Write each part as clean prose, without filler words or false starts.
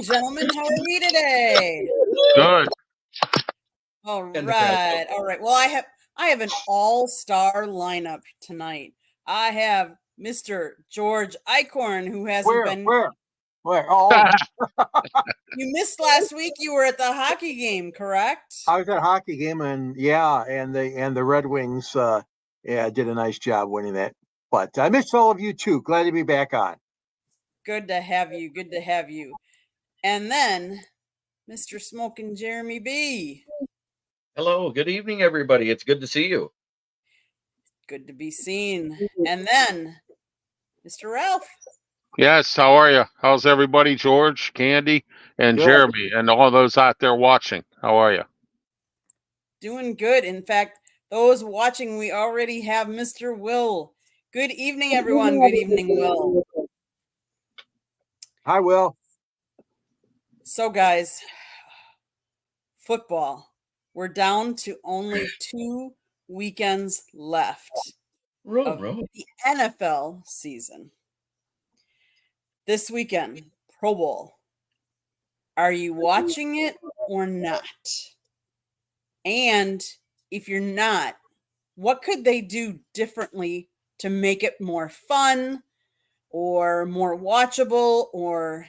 gentlemen. How are we today? Good. All right. Well, I have an all-star lineup tonight. I have Mr. George Eichhorn, who hasn't been. Where? Oh, You missed last week. You were at the hockey game, correct? I was at a hockey game, and the Red Wings, did a nice job winning that. But I missed all of you too. Glad to be back on. Good to have you. Good to have you. And then, Mr. Smoking Jeremy B. Hello, good evening, everybody. It's good to see you. Good to be seen. And then, Mr. Ralph. Yes, how are you? How's everybody? George, Candy, and Good. Jeremy, and all those out there watching. How are you? Doing good. In fact, those watching, we already have Mr. Will. Good evening, everyone. Good evening, Will. Hi, Will. So, guys, football. We're down to only 2 weekends left of the NFL season. This weekend, Pro Bowl. Are you watching it or not? And if you're not, what could they do differently to make it more fun or more watchable or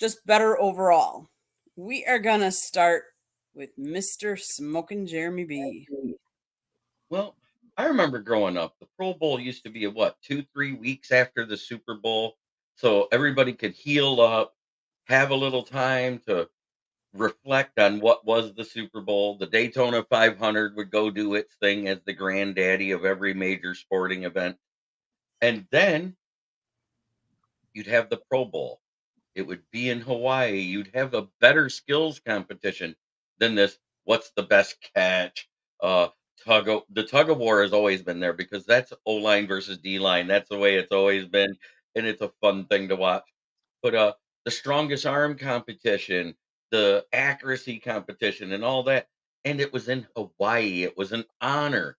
just better overall? We are going to start with Mr. Smoking Jeremy B. Well, I remember growing up, the Pro Bowl used to be 2-3 weeks after the Super Bowl. So everybody could heal up, have a little time to reflect on what was the Super Bowl. The Daytona 500 would go do its thing as the granddaddy of every major sporting event. And then you'd have the Pro Bowl. It would be in Hawaii. You'd have a better skills competition than this. What's the best catch? The tug of war has always been there because that's O-line versus D-line. That's the way it's always been, and it's a fun thing to watch. But the strongest arm competition, the accuracy competition, and all that, and it was in Hawaii. It was an honor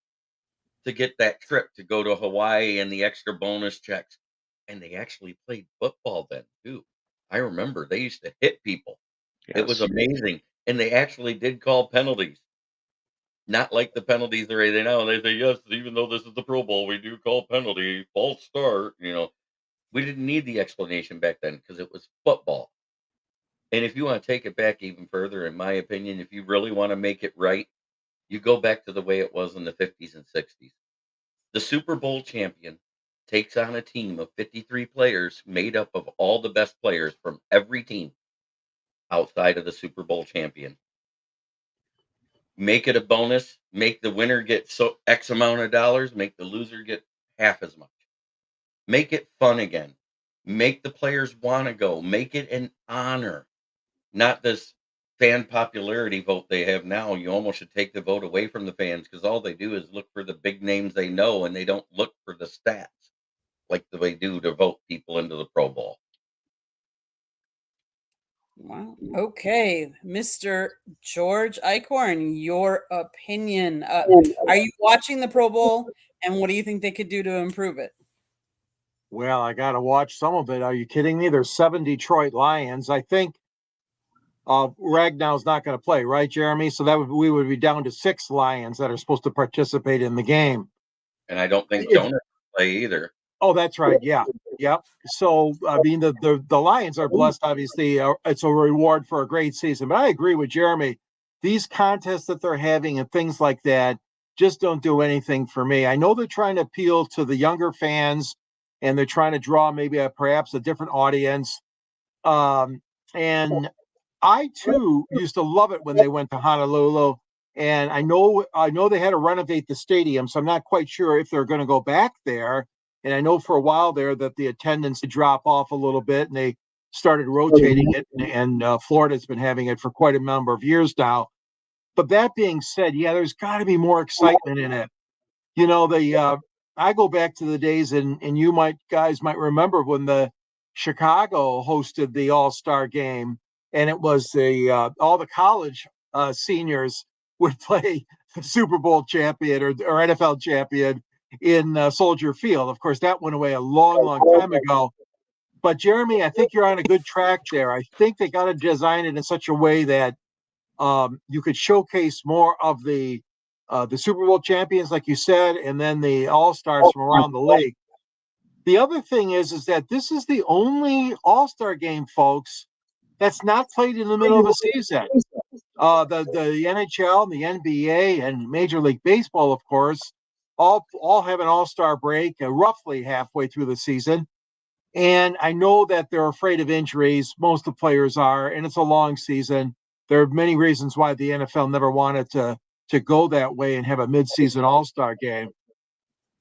to get that trip to go to Hawaii and the extra bonus checks. And they actually played football then too. I remember they used to hit people. Yes. It was amazing. And they actually did call penalties. Not like the penalties are right now. They say, yes, even though this is the Pro Bowl, we do call penalty, false start. We didn't need the explanation back then because it was football. And if you want to take it back even further, in my opinion, if you really want to make it right, you go back to the way it was in the 50s and 60s. The Super Bowl champion takes on a team of 53 players made up of all the best players from every team outside of the Super Bowl champion. Make it a bonus, make the winner get X amount of dollars, make the loser get half as much. Make it fun again. Make the players want to go. Make it an honor, not this fan popularity vote they have now. You almost should take the vote away from the fans because all they do is look for the big names they know and they don't look for the stats like the way do to vote people into the Pro Bowl. Wow. Okay, Mr. George Eichhorn, your opinion. Are you watching the Pro Bowl, and what do you think they could do to improve it? Well, I got to watch some of it. Are you kidding me? There's 7 Detroit Lions. I think Ragnow's not going to play, right, Jeremy? So we would be down to 6 Lions that are supposed to participate in the game. And I don't think Jonah will play either. Oh, that's right. Yeah. Yep. So, I mean, the Lions are blessed, obviously. It's a reward for a great season. But I agree with Jeremy. These contests that they're having and things like that just don't do anything for me. I know they're trying to appeal to the younger fans, and they're trying to draw maybe perhaps a different audience. And I, too, used to love it when they went to Honolulu. And I know they had to renovate the stadium, so I'm not quite sure if they're going to go back there. And I know for a while there that the attendance would drop off a little bit, and they started rotating it. And Florida's been having it for quite a number of years now. But that being said, yeah, there's got to be more excitement in it. I go back to the days, and you guys might remember when the Chicago hosted the All-Star game, and it was all the college seniors would play the Super Bowl champion or NFL champion in Soldier Field. Of course, that went away a long, long time ago. But Jeremy, I think you're on a good track there. I think they got to design it in such a way that you could showcase more of the Super Bowl champions, like you said, and then the All-Stars from around the league. The other thing is that this is the only All-Star game, folks, that's not played in the middle of a season. The NHL, the NBA, and Major League Baseball, of course, all have an All-Star break roughly halfway through the season. And I know that they're afraid of injuries. Most of the players are, and it's a long season. There are many reasons why the NFL never wanted to go that way and have a midseason All-Star game.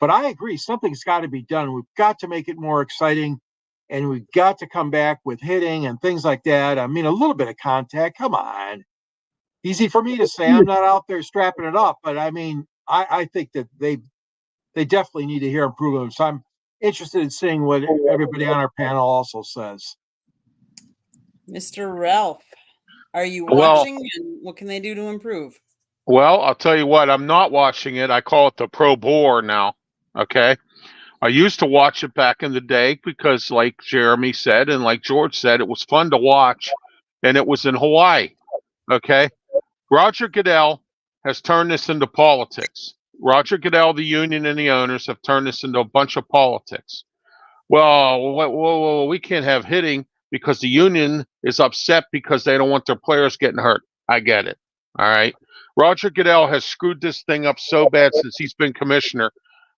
But I agree, something's got to be done. We've got to make it more exciting, and we've got to come back with hitting and things like that. I mean, a little bit of contact. Come on. Easy for me to say. I'm not out there strapping it up, but I mean, I think that they definitely need to hear improvements. So I'm interested in seeing what everybody on our panel also says. Mr. Ralph, are you Well- watching, and what can they do to improve? Well, I'll tell you what, I'm not watching it. I call it the Pro Bowl now. Okay. I used to watch it back in the day because, like Jeremy said, and like George said, it was fun to watch, and it was in Hawaii. Okay. Roger Goodell has turned this into politics. Roger Goodell, the union, and the owners have turned this into a bunch of politics. Well, we can't have hitting because the union is upset because they don't want their players getting hurt. I get it. All right. Roger Goodell has screwed this thing up so bad since he's been commissioner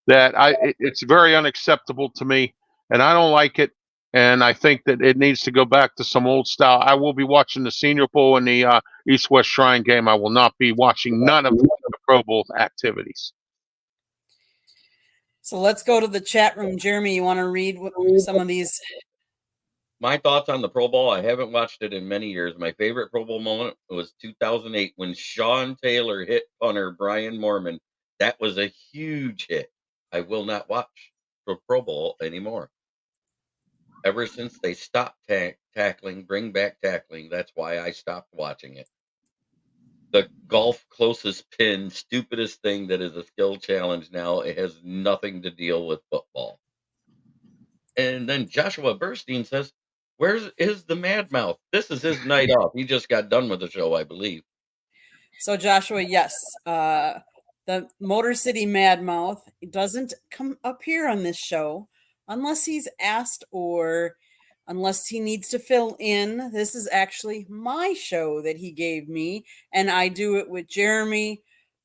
that it's very unacceptable to me, and I don't like it. And I think that it needs to go back to some old style. I will be watching the Senior Bowl and the East-West Shrine game. I will not be watching none of the Pro Bowl activities. So let's go to the chat room. Jeremy, you want to read some of these? My thoughts on the Pro Bowl. I haven't watched it in many years. My favorite Pro Bowl moment was 2008 when Sean Taylor hit punter Brian Moorman. That was a huge hit. I will not watch the Pro Bowl anymore. Ever since they stopped tackling, bring back tackling, that's why I stopped watching it. The golf closest pin, stupidest thing that is a skill challenge now. It has nothing to deal with football. And then Joshua Burstein says, "Where is the Mad Mouth? This is his night off. He just got done with the show, I believe." So Joshua, yes, the Motor City Mad Mouth doesn't come appear on this show unless he's asked or unless he needs to fill in. This is actually my show that he gave me, and I do it with Jeremy.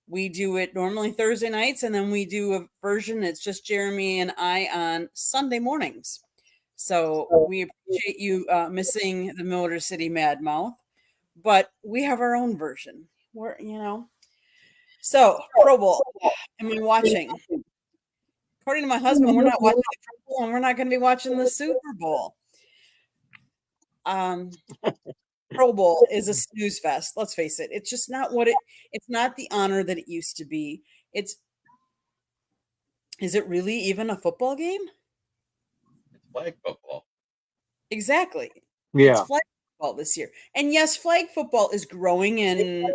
We do it normally Thursday nights, and then we do a version that's just Jeremy and I on Sunday mornings. So we appreciate you missing the Motor City Mad Mouth, but we have our own version. So Pro Bowl. Am I watching? According to my husband, we're not watching the Pro Bowl, and we're not going to be watching the Super Bowl. Pro Bowl is a snooze fest. Let's face it. It's just not it's not the honor that it used to be. Is it really even a football game? It's flag football. Exactly. Yeah. It's flag football this year. And yes, flag football is growing in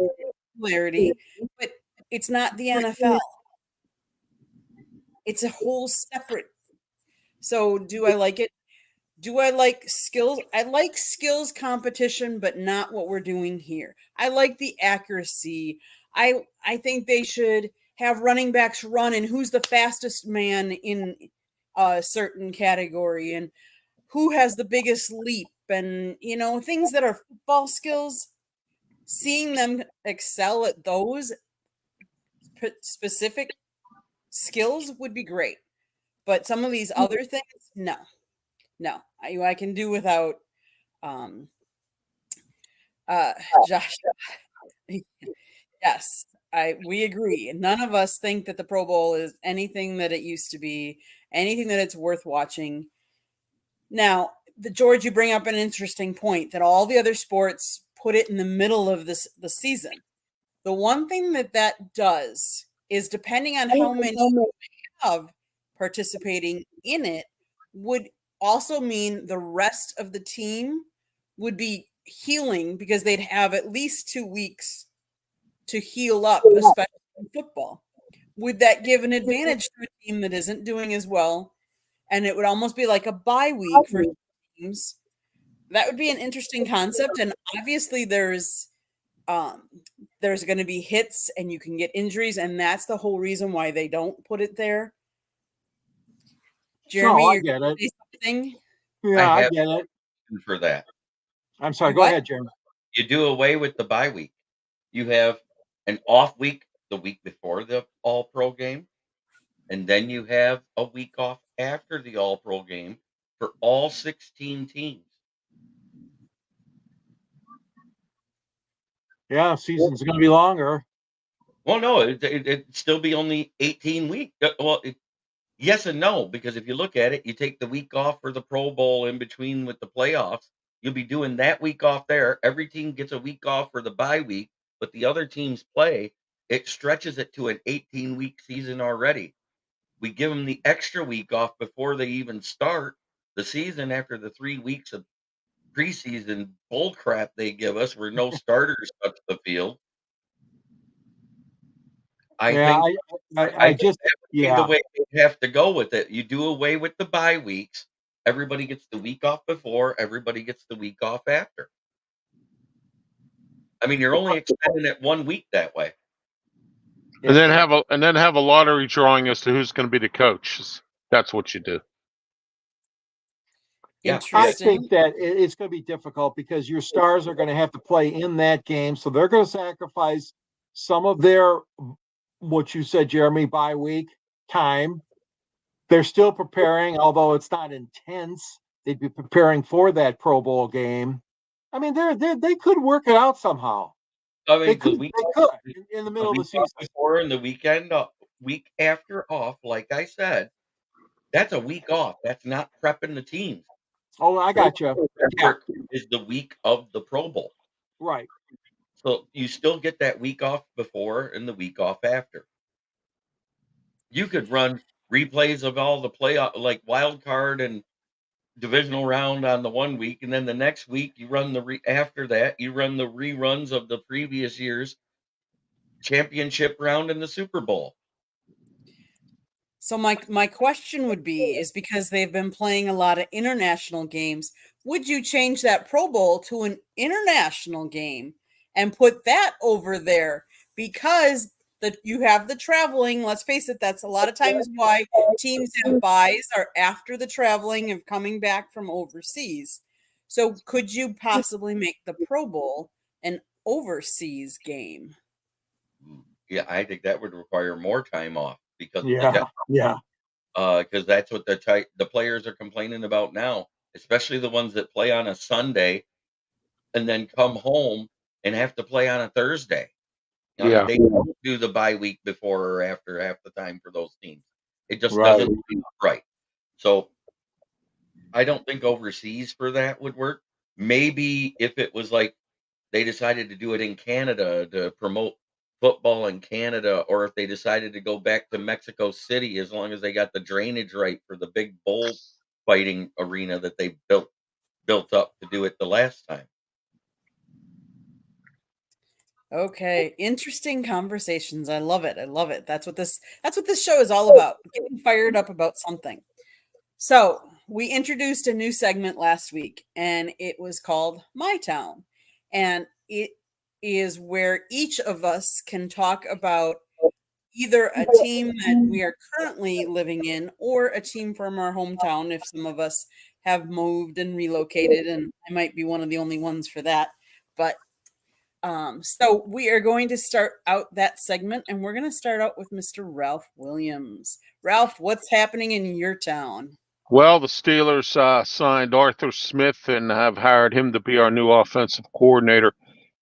popularity, but it's not the NFL. It's a whole separate. So do I like it? Do I like skills? I like skills competition, but not what we're doing here. I like the accuracy. I think they should have running backs run and who's the fastest man in a certain category and who has the biggest leap and things that are football skills. Seeing them excel at those specific skills would be great. But some of these other things, no. I can do without Josh. Yes, we agree. None of us think that the Pro Bowl is anything that it used to be, anything that it's worth watching. Now, George, you bring up an interesting point that all the other sports put it in the middle of the season. The one thing that does is, depending on how many you have participating in it, would also mean the rest of the team would be healing because they'd have at least 2 weeks to heal up, especially in football. Would that give an advantage to a team that isn't doing as well? And it would almost be like a bye week for teams. That would be an interesting concept, and obviously there's going to be hits and you can get injuries, and that's the whole reason why they don't put it there. Jeremy, No, I you're get gonna it. say something? Yeah, I I have get it. for that. I'm sorry. You Go what? ahead, Jeremy. You do away with the bye week. You have an off week the week before the All Pro game, and then you have a week off after the All Pro game for all 16 teams. Yeah, season's going to be longer. Well, no, it'd still be only 18 weeks. Yes and no, because if you look at it, you take the week off for the Pro Bowl in between with the playoffs. You'll be doing that week off there. Every team gets a week off for the bye week, but the other teams play. It stretches it to an 18-week season already. We give them the extra week off before they even start the season after the 3 weeks of preseason bull crap they give us where no starters touch the field. I Yeah, think I just, that would be yeah. the way they have to go with it. You do away with the bye weeks. Everybody gets the week off before, everybody gets the week off after. I mean, you're only extending it 1 week that way. And then have a lottery drawing as to who's going to be the coach. That's what you do. Yeah. I Interesting. think that it's going to be difficult because your stars are going to have to play in that game. So they're going to sacrifice some of their, what you said, Jeremy, bye week time. They're still preparing, although it's not intense. They'd be preparing for that Pro Bowl game. I mean, they could work it out somehow. I They mean, could in the middle of the week season. before and the week after off, like I said, that's a week off. That's not prepping the teams. Oh, I got you. Yeah, Is the week of the Pro Bowl. right. So you still get that week off before and the week off after. You could run replays of all the playoff, like wild card and divisional round on the 1 week, and then the next week you run after that you run the reruns of the previous year's championship round and the Super Bowl. So my question would be, is because they've been playing a lot of international games, would you change that Pro Bowl to an international game and put that over there? Because you have the traveling, let's face it, that's a lot of times why teams have buys are after the traveling of coming back from overseas. So could you possibly make the Pro Bowl an overseas game? Yeah, I think that would require more time off because Yeah, yeah. because that's what the players are complaining about now, especially the ones that play on a Sunday and then come home and have to play on a Thursday. I mean, they don't do the bye week before or after half the time for those teams. It just doesn't line up right. So I don't think overseas for that would work. Maybe if it was like they decided to do it in Canada to promote football in Canada, or if they decided to go back to Mexico City, as long as they got the drainage right for the big bull fighting arena that they built up to do it the last time. Okay, interesting conversations. I love it. I love it. That's what this show is all about. Getting fired up about something. So, we introduced a new segment last week and it was called My Town. And it is where each of us can talk about either a team that we are currently living in or a team from our hometown if some of us have moved and relocated, and I might be one of the only ones for that. But so we are going to start out that segment, and we're going to start out with Mr. Ralph Williams. Ralph, what's happening in your town? Well, the Steelers signed Arthur Smith and have hired him to be our new offensive coordinator.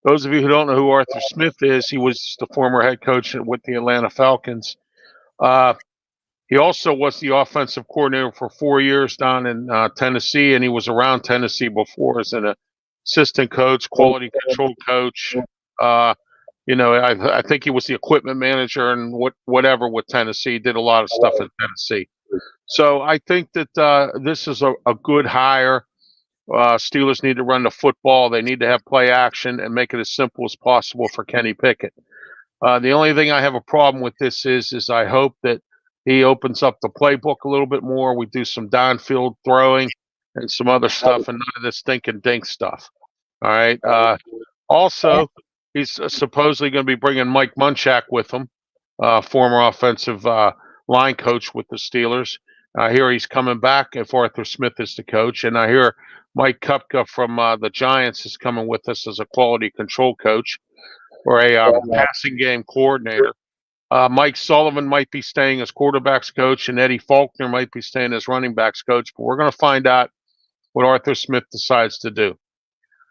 Those of you who don't know who Arthur Smith is, he was the former head coach with the Atlanta Falcons. He also was the offensive coordinator for 4 years down in Tennessee, and he was around Tennessee before as an assistant coach, quality control coach. I think he was the equipment manager and whatever with Tennessee. Did a lot of stuff in Tennessee. So I think that this is a good hire. Steelers need to run the football. They need to have play action and make it as simple as possible for Kenny Pickett. The only thing I have a problem with this is I hope that he opens up the playbook a little bit more. We do some downfield throwing. and some other stuff, and none of this thinking dink stuff. All right. Also, he's supposedly going to be bringing Mike Munchak with him, former offensive line coach with the Steelers. I hear he's coming back if Arthur Smith is the coach, and I hear Mike Kupka from the Giants is coming with us as a quality control coach or a passing game coordinator. Mike Sullivan might be staying as quarterbacks coach, and Eddie Faulkner might be staying as running backs coach. But we're going to find out what Arthur Smith decides to do,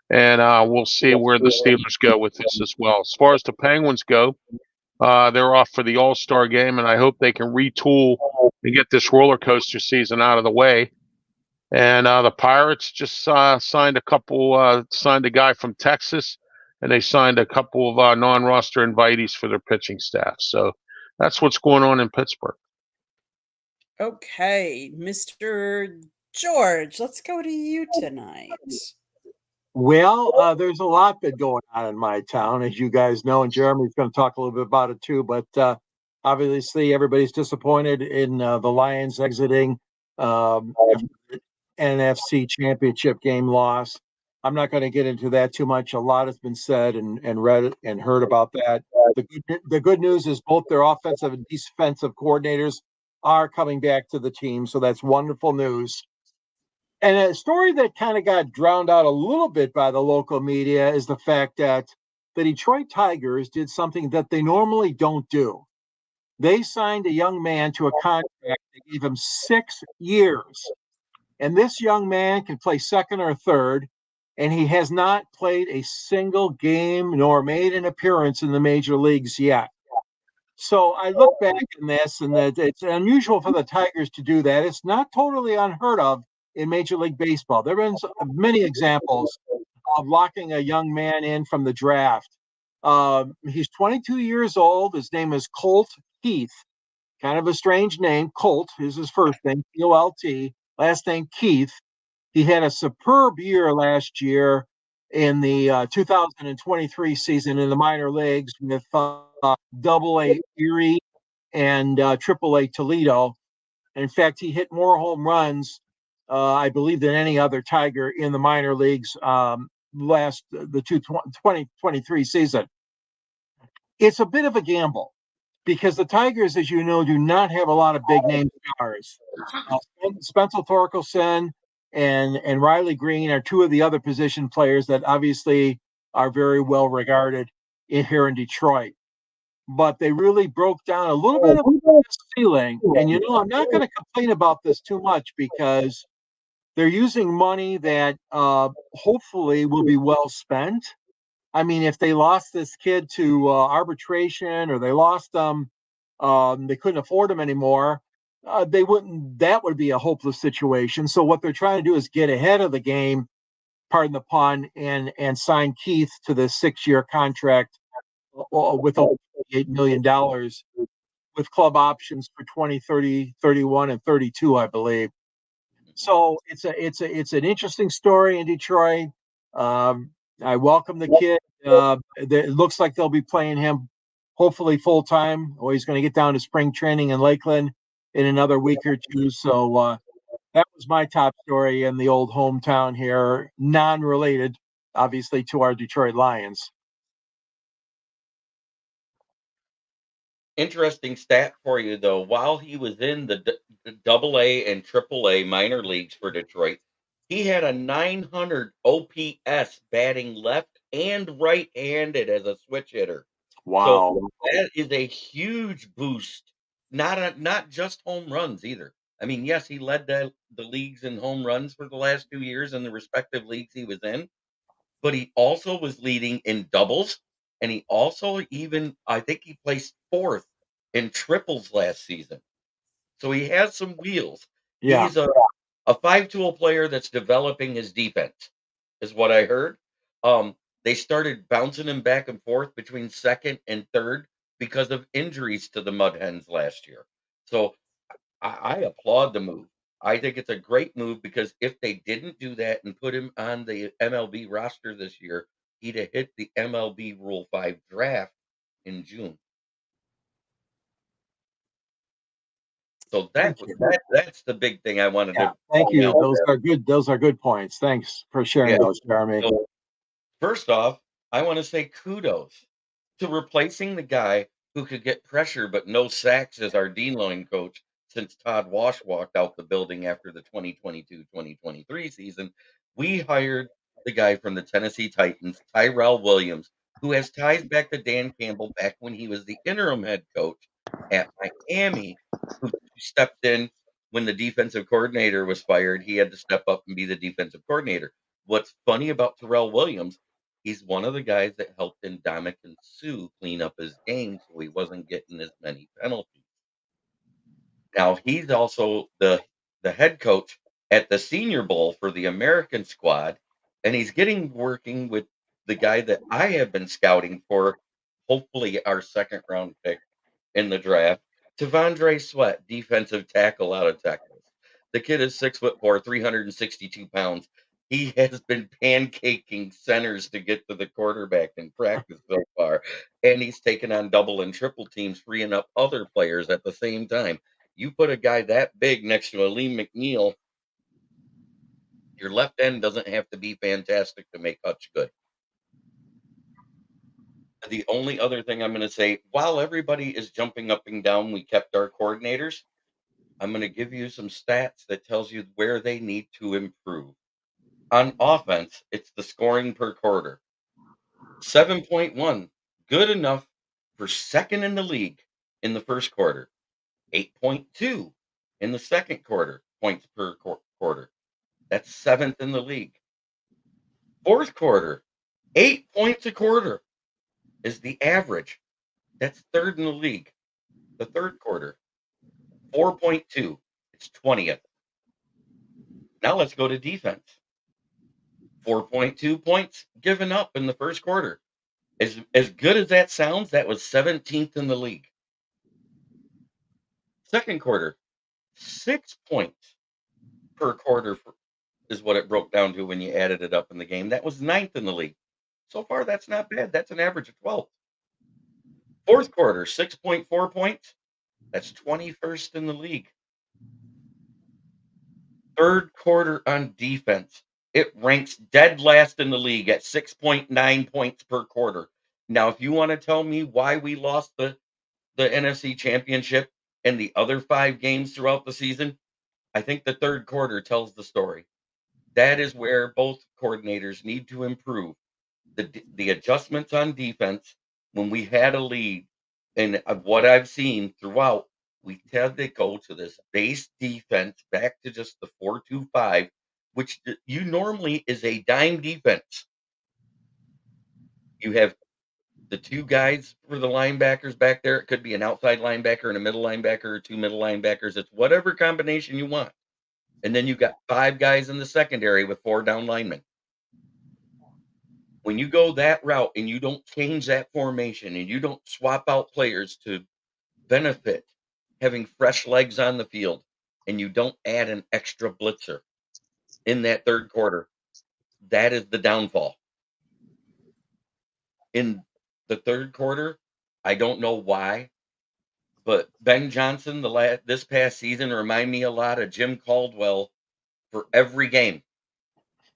and we'll see where the Steelers go with this as well. As far as the Penguins go, they're off for the All-Star game, and I hope they can retool and get this roller coaster season out of the way. And the Pirates just signed a guy from Texas, and they signed a couple of non-roster invitees for their pitching staff. So that's what's going on in Pittsburgh. Okay, Mr. George, let's go to you tonight. Well, there's a lot been going on in my town, as you guys know, and Jeremy's going to talk a little bit about it too. But obviously, everybody's disappointed in the Lions exiting after the NFC Championship game loss. I'm not going to get into that too much. A lot has been said and read and heard about that. The good news is both their offensive and defensive coordinators are coming back to the team, so that's wonderful news. And a story that kind of got drowned out a little bit by the local media is the fact that the Detroit Tigers did something that they normally don't do. They signed a young man to a contract that gave him 6 years. And this young man can play second or third, and he has not played a single game nor made an appearance in the major leagues yet. So I look back in this, and that it's unusual for the Tigers to do that. It's not totally unheard of in Major League Baseball. There have been many examples of locking a young man in from the draft. He's 22 years old. His name is Colt Keith. Kind of a strange name. Colt is his first name, Colt. Last name Keith. He had a superb year last year in the 2023 season in the minor leagues with Double-A Erie and Triple-A Toledo. In fact, he hit more home runs, I believe, than any other Tiger in the minor leagues the 2023 season. It's a bit of a gamble because the Tigers, as you know, do not have a lot of big name stars. Spencer Torkelson and Riley Green are two of the other position players that obviously are very well regarded here in Detroit. But they really broke down a little bit of the ceiling. And, I'm not going to complain about this too much because they're using money that hopefully will be well spent. I mean, if they lost this kid to arbitration or they lost them, they couldn't afford him anymore. That would be a hopeless situation. So what they're trying to do is get ahead of the game, pardon the pun, and sign Keith to the 6-year contract with over $8 million with club options for 20, 30, 31, and 32, I believe. So it's an interesting story in Detroit. I welcome the kid. It looks like they'll be playing him hopefully full time, or he's going to get down to spring training in Lakeland in another week or two. So that was my top story in the old hometown here, non-related, obviously, to our Detroit Lions. Interesting stat for you, though. While he was in the Double-A and Triple-A minor leagues for Detroit, he had a 900 OPS batting left and right-handed as a switch hitter. Wow. So that is a huge boost. Not just home runs either. I mean, yes, he led the leagues in home runs for the last 2 years in the respective leagues he was in, but he also was leading in doubles, and he also I think he placed 4th in triples last season. So he has some wheels. Yeah. He's a 5-tool player that's developing his defense, is what I heard. They started bouncing him back and forth between second and third because of injuries to the Mud Hens last year. So I applaud the move. I think it's a great move because if they didn't do that and put him on the MLB roster this year, he'd have hit the MLB Rule 5 draft in June. So Thank you. that's the big thing I wanted Yeah, to thank point you. out Those there. are good. Those are good points. Thanks for sharing Yeah. those, Jeremy. So first off, I want to say kudos to replacing the guy who could get pressure but no sacks as our D line coach since Todd Wash walked out the building after the 2022-2023 season. We hired the guy from the Tennessee Titans, Tyrell Williams, who has ties back to Dan Campbell back when he was the interim head coach at Miami, who stepped in when the defensive coordinator was fired. He had to step up and be the defensive coordinator. What's funny about Terrell Williams, he's one of the guys that helped Ndamukong Suh clean up his game so he wasn't getting as many penalties. Now he's also the head coach at the Senior Bowl for the American squad, and he's getting working with the guy that I have been scouting for, hopefully our second round pick in the draft, Tavondre Sweat, defensive tackle out of Texas. The kid is 6'4", 362 pounds. He has been pancaking centers to get to the quarterback in practice so far, and he's taken on double and triple teams, freeing up other players at the same time. You put a guy that big next to Aleem McNeil, your left end doesn't have to be fantastic to make Hutch good. The only other thing I'm going to say, while everybody is jumping up and down, we kept our coordinators. I'm going to give you some stats that tells you where they need to improve. On offense, it's the scoring per quarter. 7.1, good enough for second in the league in the first quarter. 8.2 in the second quarter, points per quarter. That's seventh in the league. Fourth quarter, 8 points a quarter is the average. That's third in the league. The third quarter, 4.2. It's 20th. Now let's go to defense. 4.2 points given up in the first quarter. As good as that sounds, that was 17th in the league. Second quarter, 6 points per quarter is what it broke down to when you added it up in the game. That was 9th in the league. So far, that's not bad. That's an average of 12. Fourth quarter, 6.4 points. That's 21st in the league. Third quarter on defense, it ranks dead last in the league at 6.9 points per quarter. Now, if you want to tell me why we lost the NFC Championship and the other 5 games throughout the season, I think the third quarter tells the story. That is where both coordinators need to improve. The adjustments on defense when we had a lead, and what I've seen throughout, we had to go to this base defense back to just the 4-2-5, which you normally is a dime defense. You have the 2 guys for the linebackers back there. It could be an outside linebacker and a middle linebacker or 2 middle linebackers. It's whatever combination you want. And then you got 5 guys in the secondary with 4 down linemen. When you go that route and you don't change that formation and you don't swap out players to benefit having fresh legs on the field, and you don't add an extra blitzer in that third quarter, that is the downfall. In the third quarter, I don't know why, but Ben Johnson this past season remind me a lot of Jim Caldwell for every game.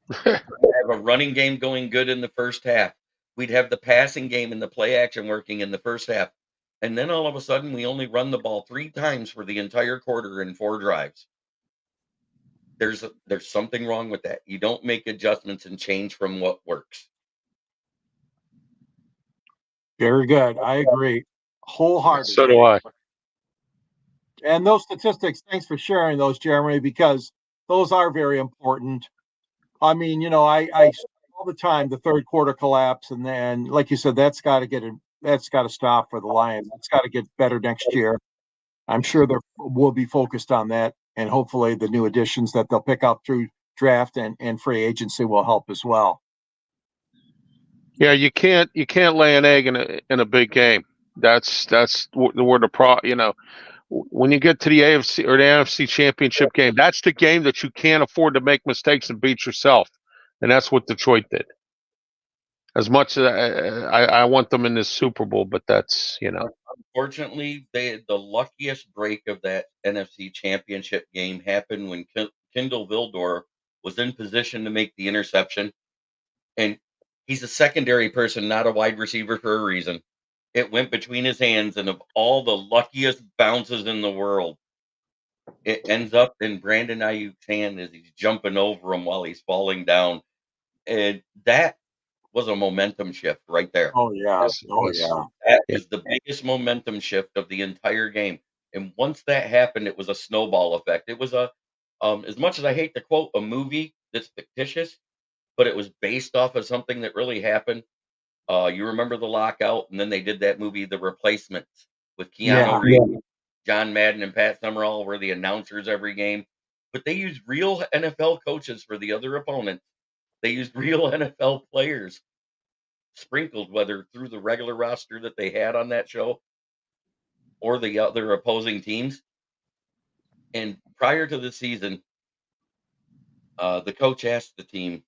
We'd have a running game going good in the first half. We'd have the passing game and the play action working in the first half. And then all of a sudden, we only run the ball 3 times for the entire quarter in 4 drives. There's something wrong with that. You don't make adjustments and change from what works. Very good. I agree wholeheartedly. So do I. And those statistics, thanks for sharing those, Jeremy, because those are very important. I mean, I all the time the third quarter collapse, and then, like you said, that's got to stop for the Lions. It's got to get better next year. I'm sure they will be focused on that, and hopefully the new additions that they'll pick up through draft and free agency will help as well. Yeah, you can't lay an egg in a big game. That's where the when you get to the AFC or the NFC Championship game, that's the game that you can't afford to make mistakes and beat yourself, and that's what Detroit did. as much as I want them in this Super Bowl, but that's, you know. Unfortunately, the luckiest break of that NFC Championship game happened when Kendall Vildor was in position to make the interception, and he's a secondary person, not a wide receiver for a reason. It went between his hands, and of all the luckiest bounces in the world, it ends up in Brandon Ayuk's hand as he's jumping over him while he's falling down, and that was a momentum shift right there. Oh yeah. Yes, Oh yes. yeah. That Yeah. was the biggest momentum shift of the entire game. And once that happened, it was a snowball effect. It was as much as I hate to quote a movie that's fictitious, but it was based off of something that really happened. You remember the lockout, and then they did that movie, The Replacements, with Yeah. Keanu Reeves, John Madden, and Pat Summerall were the announcers every game. But they used real NFL coaches for the other opponents. They used real NFL players sprinkled, whether through the regular roster that they had on that show or the other opposing teams. And prior to the season, the coach asked the team,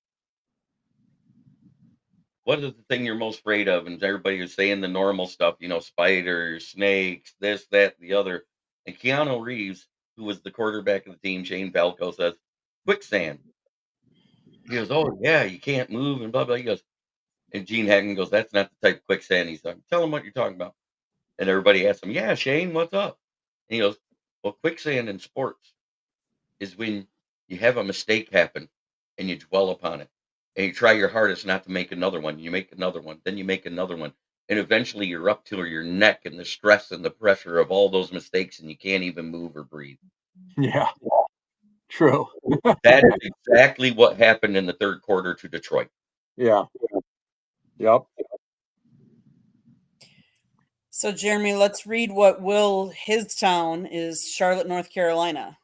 "What is the thing you're most afraid of?" And everybody was saying the normal stuff, spiders, snakes, this, that, the other. And Keanu Reeves, who was the quarterback of the team, Shane Falco, says, "Quicksand." He goes, "Oh, yeah, you can't move," and blah, blah. He goes, and Gene Hackman goes, "That's not the type of quicksand he's talking. Tell him what you're talking about." And everybody asks him, "Yeah, Shane, what's up?" And he goes, "Well, quicksand in sports is when you have a mistake happen and you dwell upon it and you try your hardest not to make another one. You make another one, then you make another one. And eventually you're up to your neck in the stress and the pressure of all those mistakes and you can't even move or breathe." Yeah. True. That is exactly what happened in the third quarter to Detroit. Yeah. Yep. So, Jeremy, let's read what his town is Charlotte, North Carolina.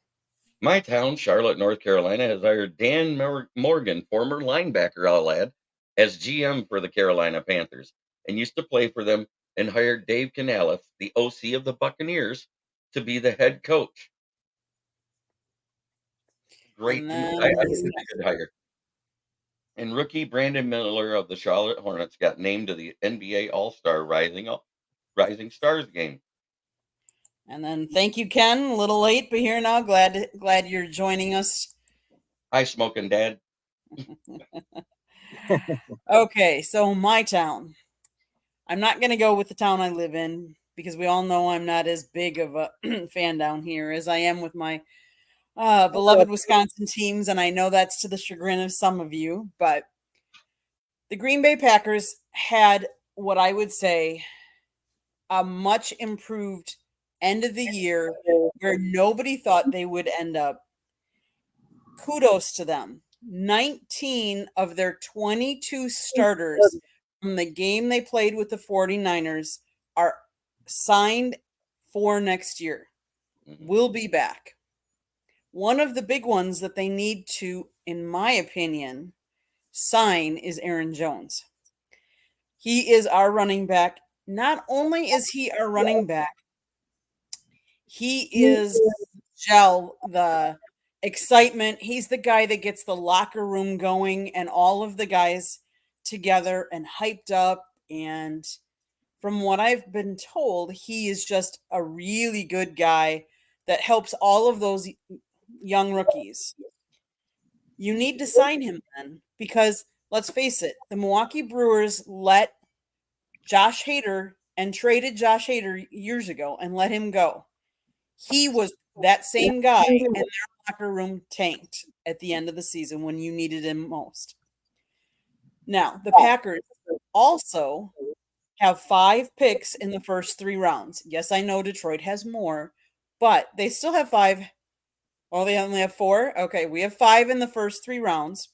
My town, Charlotte, North Carolina, has hired Dan Morgan, former linebacker, I'll add, as GM for the Carolina Panthers, and used to play for them, and hired Dave Canales, the OC of the Buccaneers, to be the head coach. Great. And I then think it's a good hire. And rookie Brandon Miller of the Charlotte Hornets got named to the NBA All-Star Rising Stars game. And then thank you, Ken. A little late, but here now. Glad you're joining us. Hi, Smoking Dad. Okay, so my town. I'm not going to go with the town I live in because we all know I'm not as big of a fan down here as I am with my beloved Wisconsin teams, and I know that's to the chagrin of some of you, but the Green Bay Packers had what I would say a much improved end of the year where nobody thought they would end up. Kudos to them. 19 of their 22 starters from the game they played with the 49ers are signed for next year. Will be back. One of the big ones that they need to, in my opinion, sign is Aaron Jones. He is our running back. Not only is he our running back, he is the excitement. He's the guy that gets the locker room going and all of the guys together and hyped up. And from what I've been told, he is just a really good guy that helps all of those young rookies. You need to sign him then because let's face it, the Milwaukee Brewers let Josh Hader and traded Josh Hader years ago and let him go. He was that same guy, and their locker room tanked at the end of the season when you needed him most. Now, the Packers also have 5 picks in the first 3 rounds. Yes, I know Detroit has more, but they still have 5. Well, they only have 4. Okay, we have 5 in the first 3 rounds.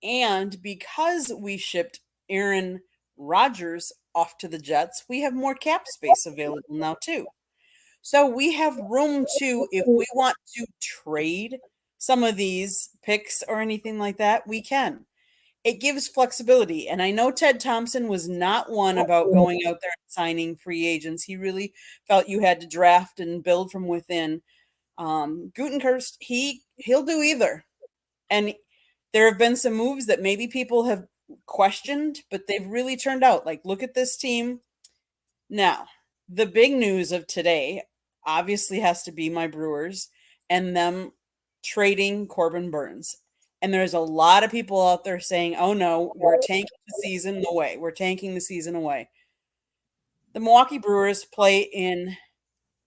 And because we shipped Aaron Rodgers off to the Jets, we have more cap space available now too. So we have room to, if we want to trade some of these picks or anything like that, we can. It gives flexibility. And I know Ted Thompson was not one about going out there and signing free agents. He really felt you had to draft and build from within. Gutekunst, he'll do either. And there have been some moves that maybe people have questioned, but they've really turned out. Like, look at this team. Now, the big news of today obviously has to be my Brewers and them trading Corbin Burns. And there's a lot of people out there saying, oh no, we're tanking the season away. We're tanking the season away. The Milwaukee Brewers play in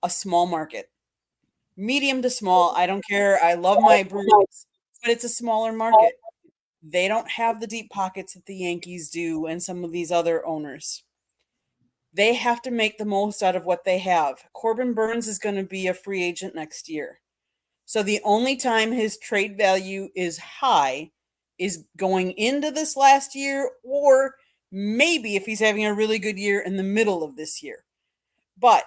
a small market, medium to small. I don't care. I love my Brewers, but it's a smaller market. They don't have the deep pockets that the Yankees do and some of these other owners. They have to make the most out of what they have. Corbin Burns is going to be a free agent next year. So the only time his trade value is high is going into this last year, or maybe if he's having a really good year in the middle of this year. But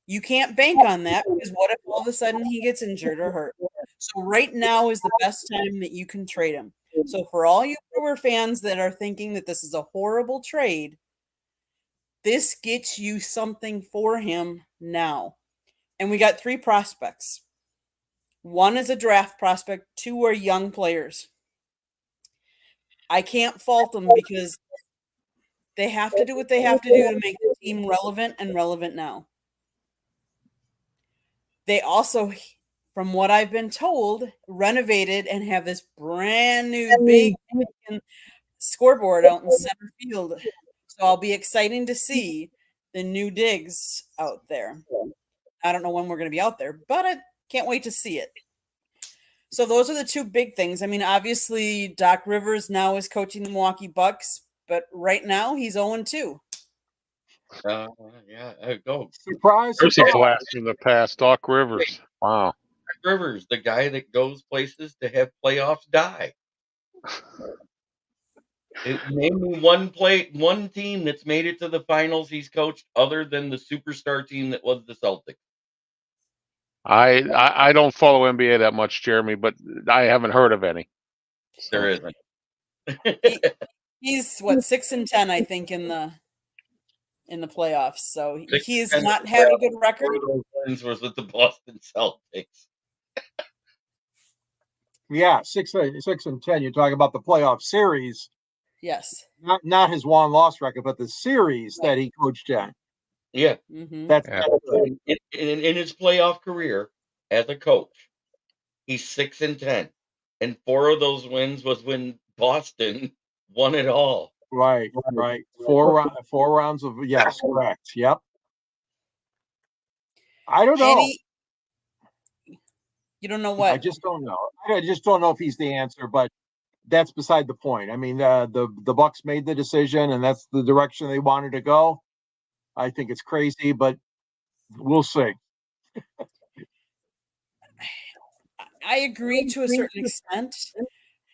you can't bank on that, because what if all of a sudden he gets injured or hurt? So right now is the best time that you can trade him. So for all you Brewer fans that are thinking that this is a horrible trade, this gets you something for him now. And we got 3 prospects. 1 is a draft prospect, 2 are young players. I can't fault them because they have to do what they have to do to make the team relevant and relevant now. They also, from what I've been told, renovated and have this brand new big scoreboard out in center field. So I'll be exciting to see the new digs out there. I don't know when we're going to be out there, but I can't wait to see it. So those are the 2 big things. I mean, obviously, Doc Rivers now is coaching the Milwaukee Bucks, but right now he's 0-2. Yeah, go. Surprise, There's a surprise. blast from the past. Doc Rivers. Wow. Rivers, the guy that goes places to have playoffs die. Name me one team that's made it to the finals he's coached other than the superstar team that was the Celtics. I don't follow NBA that much, Jeremy, but I haven't heard of any. There isn't. He's 6-10, I think, in the playoffs. So he's 6-10 not had a good record. Wins was with the Boston Celtics. Yeah, 6-10. You're talking about the playoff series, Yes. not his 1-loss record, but the series that he coached in. Yeah. Mm-hmm. That's Yeah. good. In his playoff career as a coach, he's 6-10, and 4 of those wins was when Boston won it all. Right. 4 rounds of, yes, correct. Yep. I don't know. You don't know what? I just don't know. I just don't know if he's the answer, but that's beside the point. I mean, the Bucks made the decision, and that's the direction they wanted to go. I think it's crazy, but we'll see. I agree to a certain extent.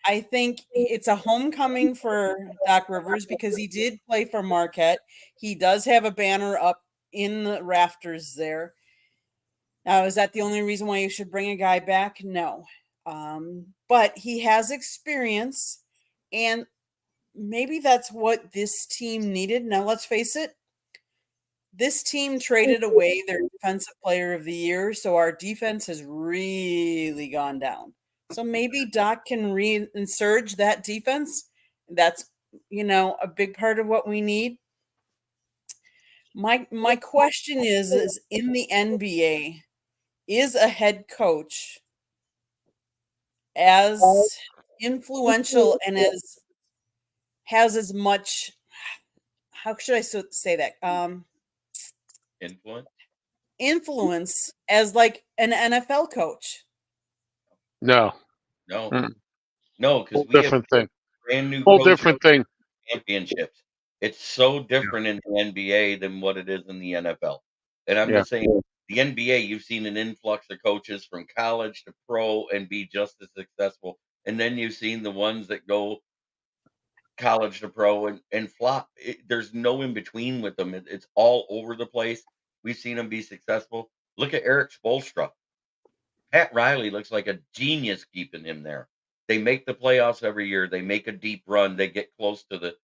I think it's a homecoming for Doc Rivers because he did play for Marquette. He does have a banner up in the rafters there. Now, is that the only reason why you should bring a guy back? No. But he has experience, and maybe that's what this team needed. Now, let's face it. This team traded away their defensive player of the year, so our defense has really gone down. So maybe Doc can re-insurge that defense. That's, a big part of what we need. My question is in the NBA, is a head coach as influential and has as much, how should I say that? Influence as like an NFL coach? No. No, because we different have thing. brand new Whole coaches different thing. championships. It's so different in the NBA than what it is in the NFL. And I'm Yeah. just saying, the NBA, you've seen an influx of coaches from college to pro and be just as successful. And then you've seen the ones that go college to pro and flop. There's no in between with them. It's all over the place. We've seen them be successful. Look at Eric Spoelstra. Pat Riley looks like a genius keeping him there. They make the playoffs every year. They make a deep run. They get close to the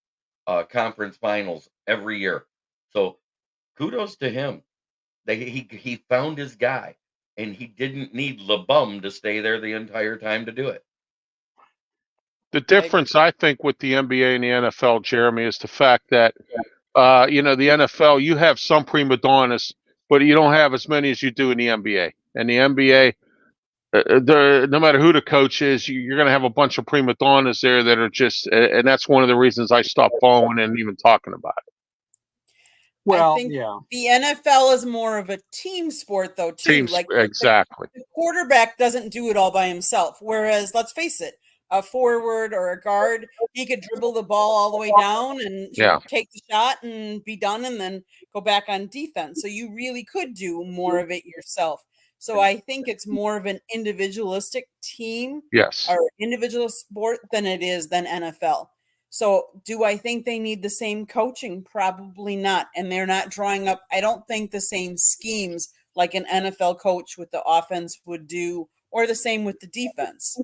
conference finals every year. So kudos to him. He found his guy, and he didn't need LeBum to stay there the entire time to do it. The difference, I think, with the NBA and the NFL, Jeremy, is the fact that, the NFL, you have some prima donnas, but you don't have as many as you do in the NBA. And the NBA, no matter who the coach is, you're going to have a bunch of prima donnas there that are just, and that's one of the reasons I stopped following and even talking about it. Well, I think yeah. the NFL is more of a team sport, though, too. Teams, Like exactly. the quarterback doesn't do it all by himself. Whereas, let's face it, a forward or a guard, he could dribble the ball all the way down and Yeah. take the shot and be done and then go back on defense. So you really could do more of it yourself. So I think it's more of an individualistic team Yes. or individual sport than it is than NFL. So do I think they need the same coaching? Probably not. And they're not drawing up, I don't think, the same schemes like an NFL coach with the offense would do, or the same with the defense.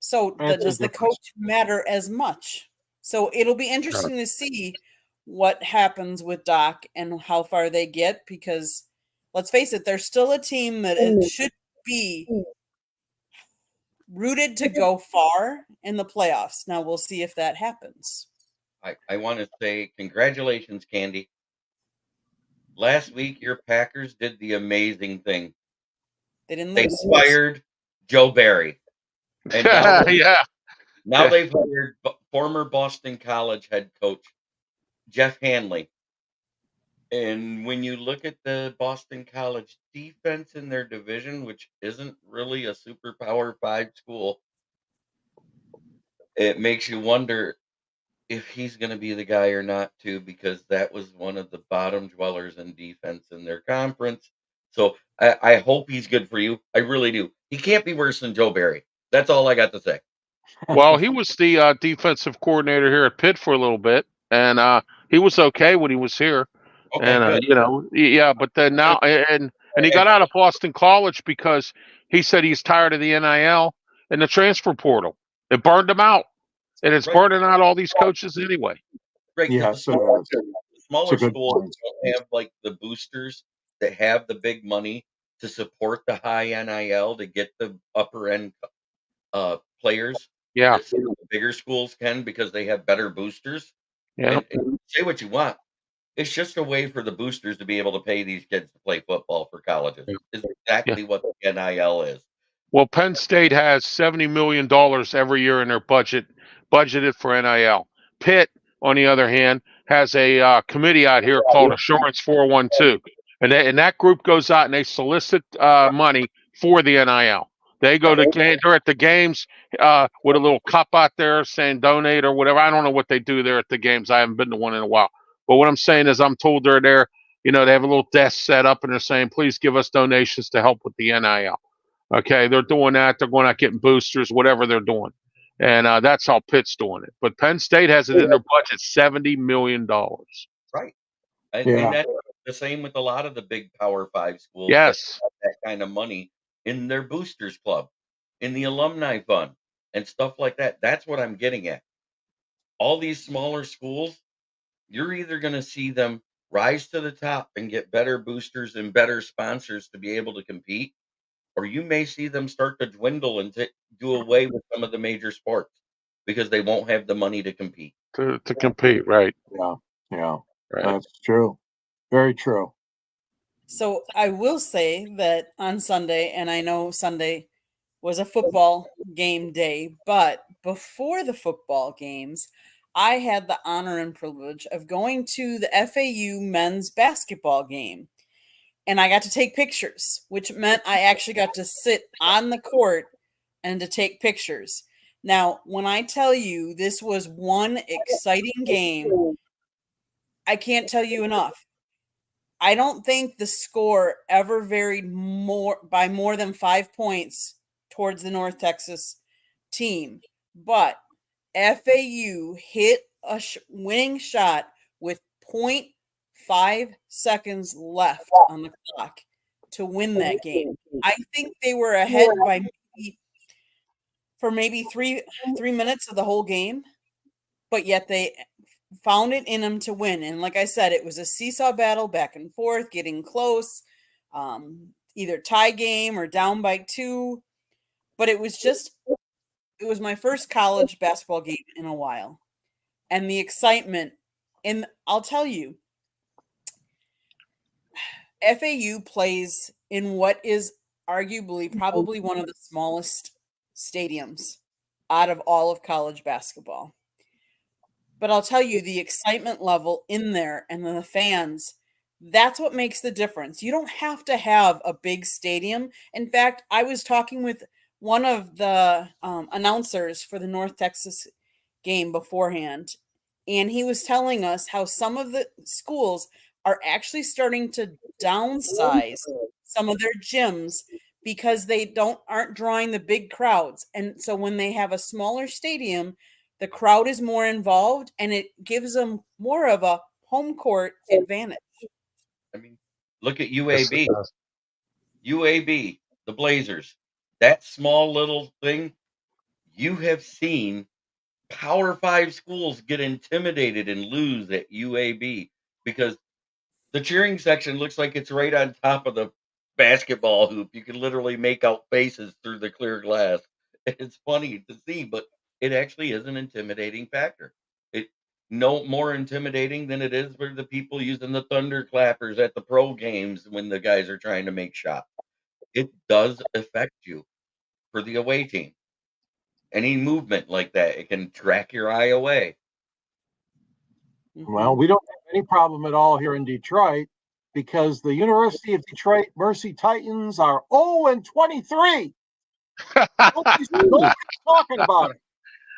So That's does the the coach matter as much? So it'll be interesting to see what happens with Doc and how far they get, because let's face it, they're still a team that it should be rooted to go far in the playoffs. Now we'll see if that happens. I want to say congratulations, Candy. Last week, your Packers did the amazing thing. They didn't They lose. fired Joe Barry. And now, Yeah. now they've hired former Boston College head coach Jeff Hanley. And when you look at the Boston College defense in their division, which isn't really a super Power 5 school, it makes you wonder if he's going to be the guy or not, too, because that was one of the bottom dwellers in defense in their conference. So I hope he's good for you. I really do. He can't be worse than Joe Barry. That's all I got to say. Well, he was the defensive coordinator here at Pitt for a little bit, and he was okay when he was here. Okay, And good. yeah, but then now, and he got out of Boston College because he said he's tired of the NIL and the transfer portal. It burned him out, and it's Right. burning out all these coaches anyway. Right. 'cause Yeah, the so smaller, it's a smaller good schools point. don't have like the boosters that have the big money to support the high NIL to get the upper end players Yeah, that some of the bigger schools can, because they have better boosters. yeah, And say what you want, it's just a way for the boosters to be able to pay these kids to play football for colleges. Yeah. Is yeah. exactly what the NIL is. Well, Penn State has $70 million every year in their budgeted for NIL. Pitt, on the other hand, has a committee out here called Assurance 412, and that group goes out and they solicit money for the NIL. They go to they're at the games with a little cup out there saying donate or whatever. I don't know what they do there at the games. I haven't been to one in a while. But what I'm saying is, I'm told they're there. They have a little desk set up and they're saying, please give us donations to help with the NIL. Okay, they're doing that. They're going out getting boosters, whatever they're doing. And that's how Pitt's doing it. But Penn State has it in their budget, $70 million. Right. And Yeah. that's the same with a lot of the big Power 5 schools that Yes. have that kind of money in their boosters club, in the alumni fund, and stuff like that. That's what I'm getting at. All these smaller schools, you're either going to see them rise to the top and get better boosters and better sponsors to be able to compete, or you may see them start to dwindle and do away with some of the major sports because they won't have the money to compete. To compete, right. Yeah. Yeah. Right. That's true. Very true. So I will say that on Sunday, and I know Sunday was a football game day, but before the football games, I had the honor and privilege of going to the FAU men's basketball game. And I got to take pictures, which meant I actually got to sit on the court and to take pictures. Now, when I tell you this was one exciting game, I can't tell you enough. I don't think the score ever varied by more than 5 points towards the North Texas team. But FAU hit a winning shot with 0.5 seconds left on the clock to win that game. I think they were ahead by maybe three minutes of the whole game, but yet they found it in them to win. And like I said, it was a seesaw battle back and forth, getting close, either tie game or down by 2. But it was just it was my first college basketball game in a while. And the excitement, and I'll tell you, FAU plays in what is arguably probably one of the smallest stadiums out of all of college basketball. But I'll tell you, the excitement level in there and the fans, that's what makes the difference. You don't have to have a big stadium. In fact, I was talking with one of the announcers for the North Texas game beforehand, and he was telling us how some of the schools are actually starting to downsize some of their gyms because they aren't drawing the big crowds. And so when they have a smaller stadium, the crowd is more involved and it gives them more of a home court advantage. I mean, look at Yes, it UAB. does. UAB, the Blazers. That small little thing, you have seen Power 5 schools get intimidated and lose at UAB because the cheering section looks like it's right on top of the basketball hoop. You can literally make out faces through the clear glass. It's funny to see, but it actually is an intimidating factor. It no more intimidating than it is for the people using the thunder clappers at the pro games when the guys are trying to make shots. It does affect you for the away team. Any movement like that, it can track your eye away. Well, we don't have any problem at all here in Detroit because the University of Detroit Mercy Titans are 0-23. Nobody's talking about it.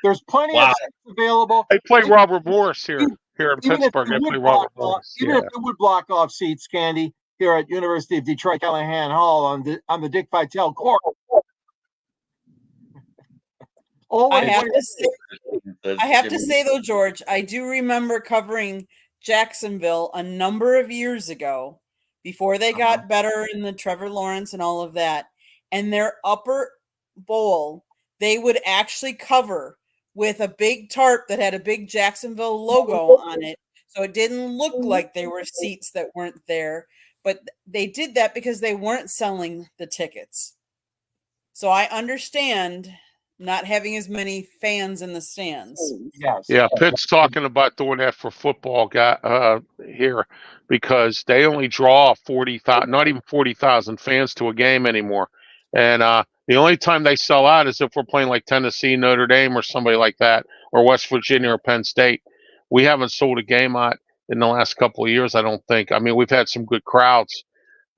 There's plenty Wow. of seats available. They play Robert Morris here in Even if Pittsburgh. it They would play block Robert off, Morris. even Yeah. if it would block off seats, Candy, here at University of Detroit Callahan Hall on the Dick Vitale court. I have to Jimmy. say though, George, I do remember covering Jacksonville a number of years ago before they got better in the Trevor Lawrence and all of that. And their upper bowl, they would actually cover with a big tarp that had a big Jacksonville logo on it. So it didn't look like there were seats that weren't there. But they did that because they weren't selling the tickets. So I understand not having as many fans in the stands. Yes. Yeah, Pitt's talking about doing that for football here because they only draw 40,000, not even 40,000 fans to a game anymore. And the only time they sell out is if we're playing like Tennessee, Notre Dame, or somebody like that, or West Virginia or Penn State. We haven't sold a game out in the last couple of years, I don't think. I mean, we've had some good crowds.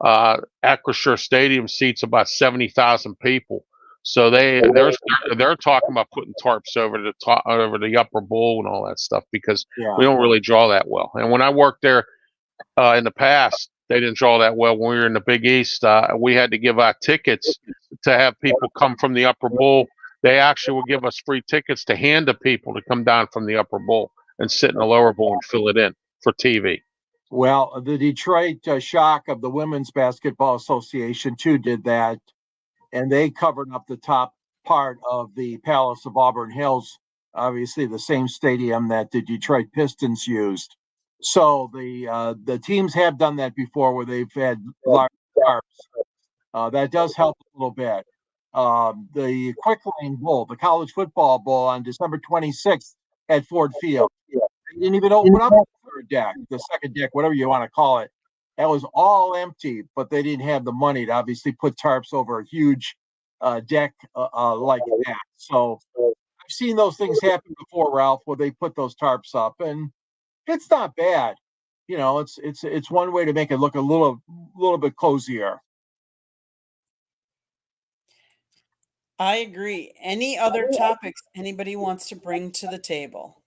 Acrisure Stadium seats about 70,000 people. So they're talking about putting tarps over the top, over the upper bowl and all that stuff because we don't really draw that well. And when I worked there in the past, they didn't draw that well. When we were in the Big East, we had to give out tickets to have people come from the upper bowl. They actually would give us free tickets to hand to people to come down from the upper bowl and sit in the lower bowl and fill it in for TV. Well, the Detroit Shock of the Women's Basketball Association too did that, and they covered up the top part of the Palace of Auburn Hills, obviously the same stadium that the Detroit Pistons used. So the teams have done that before, where they've had large tarps. That does help a little bit. The Quick Lane Bowl, the College Football Bowl on December 26th at Ford Field. They didn't even open up the third deck, the second deck, whatever you want to call it. That was all empty, but they didn't have the money to obviously put tarps over a huge deck like that. So I've seen those things happen before, Ralph, where they put those tarps up, and it's not bad. You know, it's one way to make it look a little bit cozier. I agree. Any other topics anybody wants to bring to the table?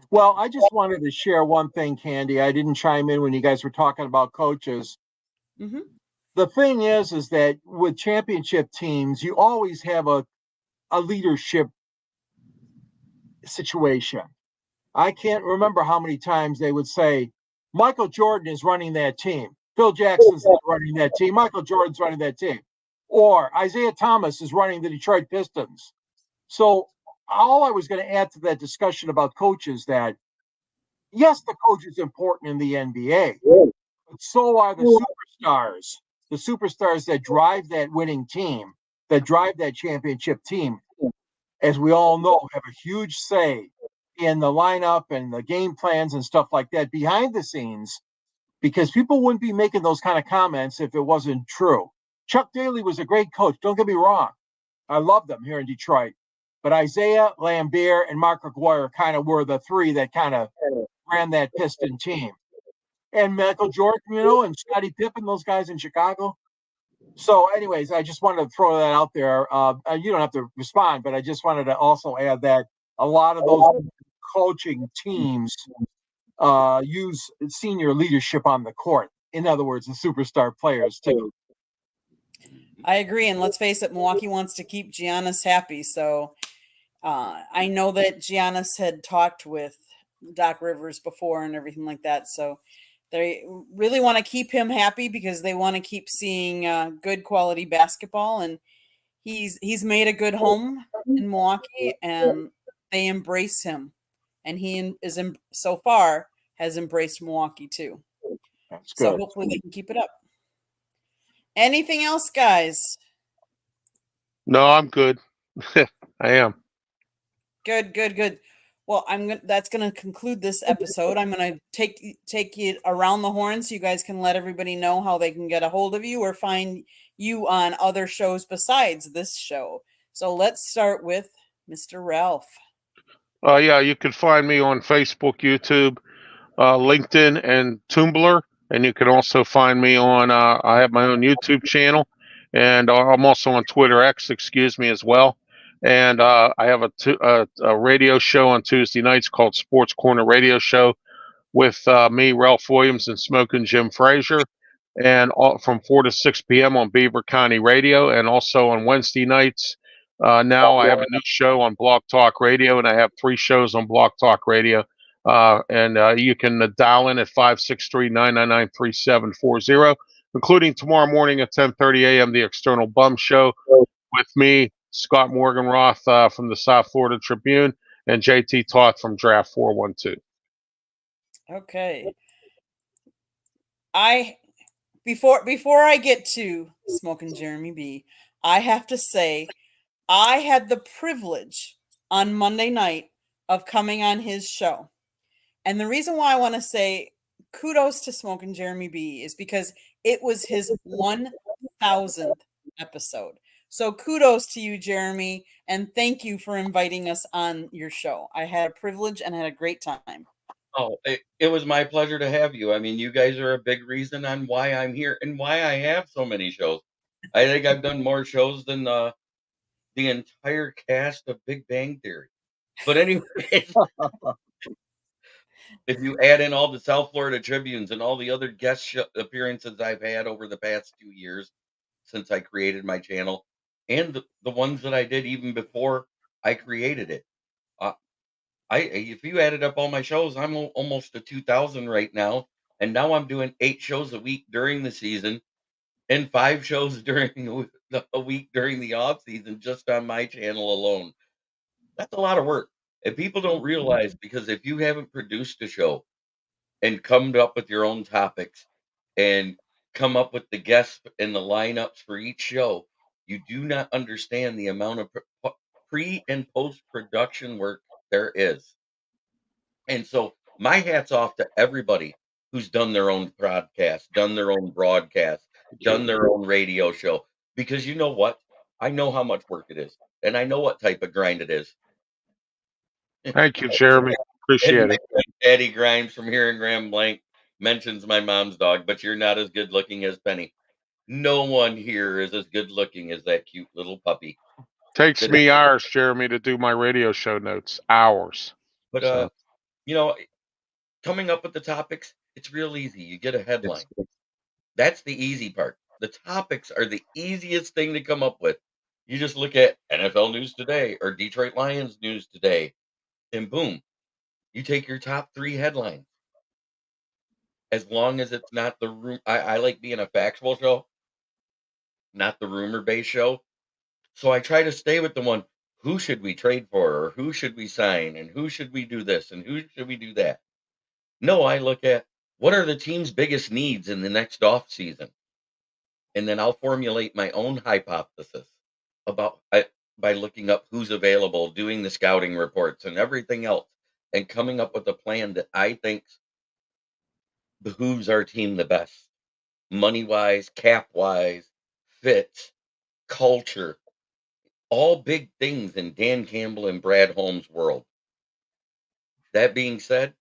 Well, I just wanted to share one thing, Candy. I didn't chime in when you guys were talking about coaches. Mm-hmm. The thing is that with championship teams, you always have a leadership situation. I can't remember how many times they would say, Michael Jordan is running that team. Phil Jackson's running that team. Michael Jordan's running that team. Or Isaiah Thomas is running the Detroit Pistons. So all I was going to add to that discussion about coaches that, yes, the coach is important in the NBA, but so are the superstars that drive that winning team, that drive that championship team. as we all know, have a huge say in the lineup and the game plans and stuff like that behind the scenes, because people wouldn't be making those kind of comments if it wasn't true. Chuck Daly was a great coach. Don't get me wrong. I love them here in Detroit. But Isaiah, Lambert, and Mark Aguirre kind of were the three that kind of ran that Piston team. And Michael Jordan, and Scottie Pippen, those guys in Chicago. So, anyways, I just wanted to throw that out there. You don't have to respond, but I just wanted to also add that a lot of those coaching teams use senior leadership on the court. In other words, the superstar players too. I agree. And let's face it, Milwaukee wants to keep Giannis happy. So I know that Giannis had talked with Doc Rivers before and everything like that. So they really want to keep him happy because they want to keep seeing good quality basketball. And he's made a good home in Milwaukee, and they embrace him. And he is so far has embraced Milwaukee too. That's So good. hopefully they can keep it up. Anything else, guys? No, I'm good. I am. Good. Well, that's gonna conclude this episode. I'm gonna take you around the horn so you guys can let everybody know how they can get a hold of you or find you on other shows besides this show. So let's start with Mr. Ralph. Yeah, you can find me on Facebook, YouTube, LinkedIn, and Tumblr. And you can also find me on, I have my own YouTube channel, and I'm also on Twitter X, as well. And I have a radio show on Tuesday nights called Sports Corner Radio Show with me, Ralph Williams, and Smoking Jim Frazier. And from 4 to 6 p.m. on Beaver County Radio, and also on Wednesday nights. Now I have a new show on Blog Talk Radio, and I have 3 shows on Blog Talk Radio. And you can dial in at 563-999-3740, including tomorrow morning at 10:30 a.m. the External Bum Show with me, Scott Morganroth from the South Florida Tribune, and JT Toth from Draft 412. Okay. Before I get to Smoking Jeremy B, I have to say I had the privilege on Monday night of coming on his show. And the reason why I want to say kudos to Smoking Jeremy B is because it was his 1000th episode. So kudos to you, Jeremy, and thank you for inviting us on your show. I had a privilege and had a great time. Oh, it was my pleasure to have you. I mean, you guys are a big reason on why I'm here and why I have so many shows. I think I've done more shows than the entire cast of Big Bang Theory. But anyway, if you add in all the South Florida Tribunes and all the other guest appearances I've had over the past 2 years since I created my channel, and the ones that I did even before I created it, if you added up all my shows, I'm almost to 2,000 right now, and now I'm doing 8 shows a week during the season, and 5 shows during a week during the off season, just on my channel alone. That's a lot of work, and people don't realize, because if you haven't produced a show and come up with your own topics and come up with the guests and the lineups for each show, you do not understand the amount of pre and post production work there is. And so my hat's off to everybody who's done their own podcast, done their own broadcast, done their own radio show. Because you know what? I know how much work it is, and I know what type of grind it is. Thank you, Jeremy. Appreciate And it. Eddie Grimes from here in Grand Blanc mentions my mom's dog, but you're not as good looking as Penny. No one here is as good looking as that cute little puppy. Takes me hours, Jeremy, to do my radio show notes. Hours. But So. Coming up with the topics, it's real easy. You get a headline. That's the easy part. The topics are the easiest thing to come up with. You just look at NFL News Today or Detroit Lions News Today, and boom, you take your top 3 headlines. As long as it's not the room. I like being a factual show, not the rumor-based show. So I try to stay with the one, who should we trade for, or who should we sign, and who should we do this, and who should we do that? No, I look at, what are the team's biggest needs in the next off season? And then I'll formulate my own hypothesis about by looking up who's available, doing the scouting reports and everything else, and coming up with a plan that I think behooves our team the best, money wise, cap wise, fits, culture, all big things in Dan Campbell and Brad Holmes' world. That being said,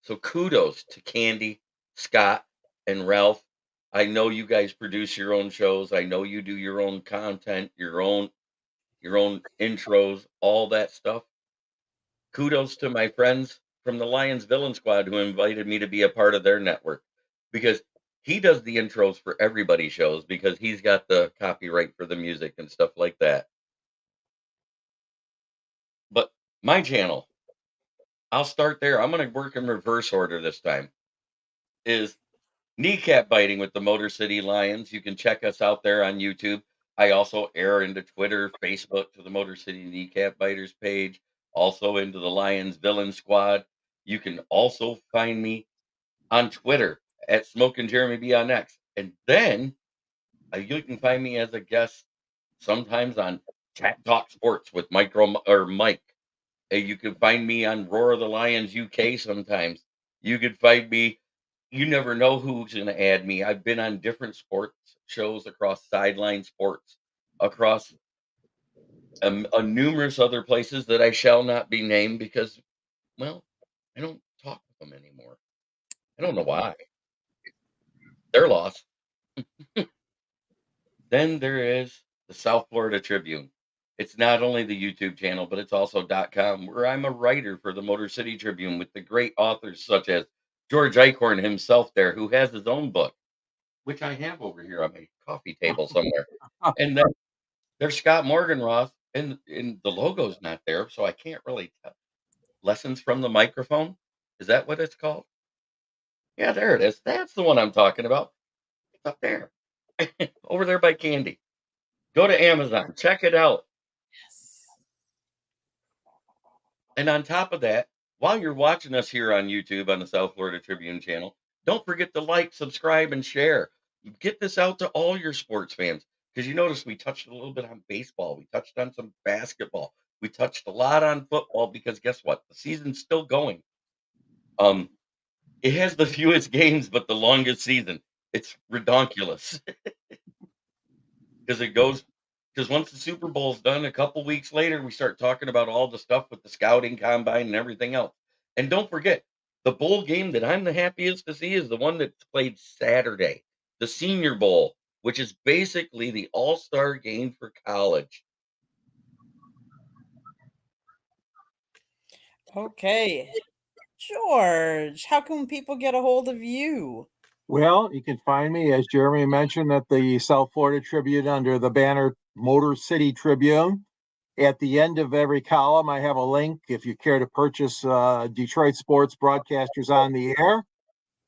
so kudos to Candy, Scott, and Ralph. I know you guys produce your own shows. I know you do your own content, your own intros, all that stuff. Kudos to my friends from the Lions Villain Squad who invited me to be a part of their network, because he does the intros for everybody's shows because he's got the copyright for the music and stuff like that. But my channel, I'll start there. I'm going to work in reverse order this time. Is Kneecap Biting with the Motor City Lions. You can check us out there on YouTube. I also air into Twitter, Facebook to the Motor City Kneecap Biters page, also into the Lions Villain Squad. You can also find me on Twitter at Smoking Jeremy B on X. And then you can find me as a guest sometimes on Chat Talk Sports with Mike. You can find me on Roar of the Lions UK sometimes. You could find me. You never know who's going to add me. I've been on different sports shows across Sideline Sports, across numerous other places that I shall not be named because, well, I don't talk with them anymore. I don't know why. They're lost. Then there is the South Florida Tribune. It's not only the YouTube channel, but it's also .com, where I'm a writer for the Motor City Tribune with the great authors such as George Eichhorn himself there, who has his own book, which I have over here on my coffee table somewhere. And then there's Scott Morganroth, and the logo's not there, so I can't really tell. Lessons from the Microphone? Is that what it's called? Yeah, there it is. That's the one I'm talking about. It's up there. Over there by Candy. Go to Amazon. Check it out. Yes. And on top of that, while you're watching us here on YouTube on the South Florida Tribune channel, don't forget to like, subscribe, and share. Get this out to all your sports fans, because you notice we touched a little bit on baseball. We touched on some basketball. We touched a lot on football because guess what? The season's still going. It has the fewest games, but the longest season. It's redonkulous because once the Super Bowl's done, a couple weeks later, we start talking about all the stuff with the scouting combine and everything else. And don't forget, the bowl game that I'm the happiest to see is the one that's played Saturday, the Senior Bowl, which is basically the all-star game for college. Okay. George, how can people get a hold of you? Well, you can find me, as Jeremy mentioned, at the South Florida Tribune under the banner Motor City Tribune. At the end of every column, I have a link if you care to purchase Detroit Sports Broadcasters on the Air.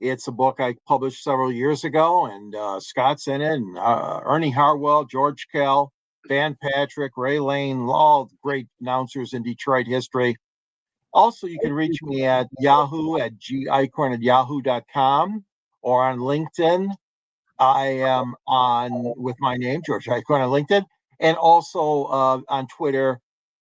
It's a book I published several years ago, and Scott's in it, and Ernie Harwell, George Kell, Van Patrick, Ray Lane, all great announcers in Detroit history. Also, you can reach me at Yahoo at gicorn@yahoo.com or on LinkedIn. I am on with my name, George Eichhorn, on LinkedIn, and also on Twitter.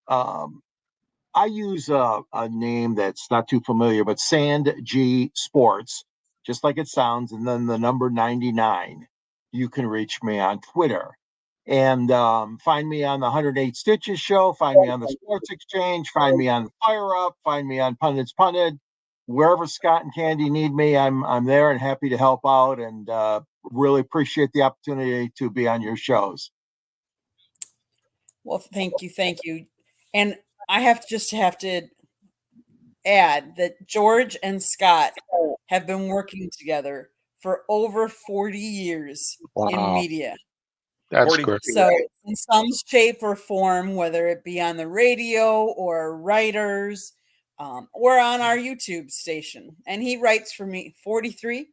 I use a name that's not too familiar, but Sand G Sports, just like it sounds, and then the number 99. You can reach me on Twitter. And find me on the 108 Stitches show, find me on the Sports Exchange, find me on the Fire Up, find me on Pundits Punted. Wherever Scott and Candy need me, I'm there and happy to help out, and really appreciate the opportunity to be on your shows. Well, thank you. And I have to add that George and Scott have been working together for over 40 years in media. That's 40 great. So in some shape or form, whether it be on the radio or writers, or on our YouTube station. And he writes for me 43.